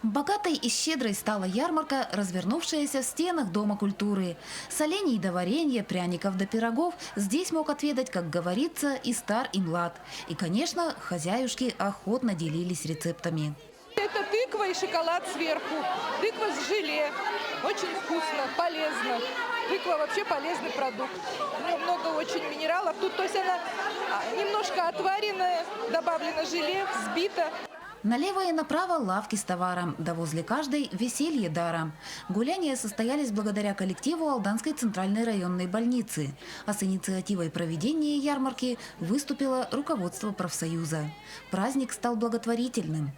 Богатой и щедрой стала ярмарка, развернувшаяся в стенах Дома культуры. С оленей до варенья, пряников до пирогов здесь мог отведать, как говорится, и стар, и млад. И, конечно, хозяюшки охотно делились рецептами. Это тыква и шоколад сверху. Тыква с желе. Очень вкусно, полезно. Тыква вообще полезный продукт. В нем много очень минералов. Тут, то есть она немножко отваренная, добавлено желе, взбито. Налево и направо лавки с товаром, да возле каждой веселье даром. Гуляния состоялись благодаря коллективу Алданской центральной районной больницы. А с инициативой проведения ярмарки выступило руководство профсоюза. Праздник стал благотворительным.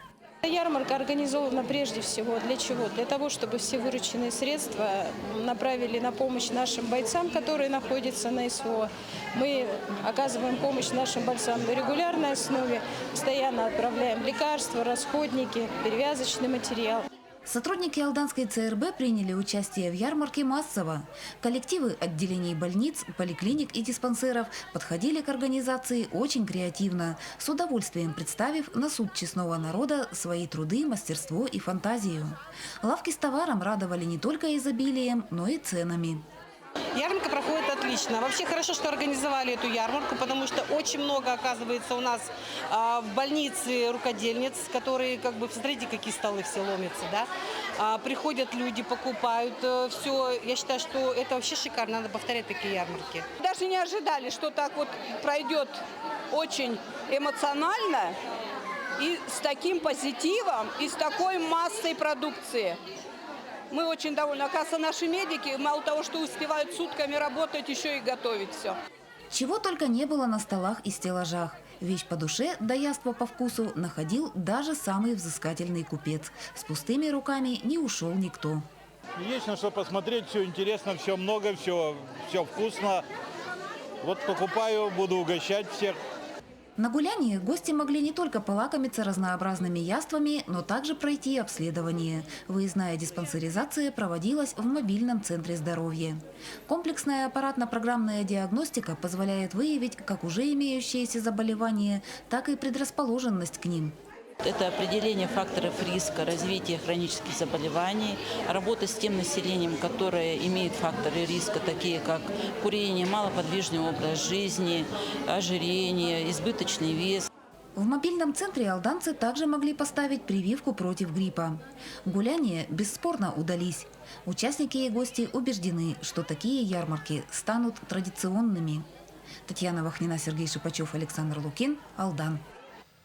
Ярмарка организована прежде всего для чего? Для того, чтобы все вырученные средства направили на помощь нашим бойцам, которые находятся на СВО. Мы оказываем помощь нашим бойцам на регулярной основе, постоянно отправляем лекарства, расходники, перевязочный материал. Сотрудники Алданской ЦРБ приняли участие в ярмарке массово. Коллективы отделений больниц, поликлиник и диспансеров подходили к организации очень креативно, с удовольствием представив на суд честного народа свои труды, мастерство и фантазию. Лавки с товаром радовали не только изобилием, но и ценами. Ярмарка проходит отлично. Вообще хорошо, что организовали эту ярмарку, потому что очень много, оказывается, у нас в больнице рукодельниц, которые, смотрите, какие столы все ломятся, да? Приходят люди, покупают все. Я считаю, что это вообще шикарно, надо повторять такие ярмарки. Даже не ожидали, что так вот пройдет очень эмоционально и с таким позитивом, и с такой массой продукции. Мы очень довольны. Оказывается, наши медики, мало того, что успевают сутками работать, еще и готовить все. Чего только не было на столах и стеллажах. Вещь по душе, да яство по вкусу находил даже самый взыскательный купец. С пустыми руками не ушел никто. Есть на что посмотреть, все интересно, все много, все вкусно. Вот покупаю, буду угощать всех. На гулянии гости могли не только полакомиться разнообразными яствами, но также пройти обследование. Выездная диспансеризация проводилась в мобильном центре здоровья. Комплексная аппаратно-программная диагностика позволяет выявить как уже имеющиеся заболевания, так и предрасположенность к ним. Это определение факторов риска развития хронических заболеваний, работа с тем населением, которое имеет факторы риска, такие как курение, малоподвижный образ жизни, ожирение, избыточный вес. В мобильном центре алданцы также могли поставить прививку против гриппа. Гуляния бесспорно удались. Участники и гости убеждены, что такие ярмарки станут традиционными. Татьяна Вахнина, Сергей Шипачев, Александр Лукин, Алдан.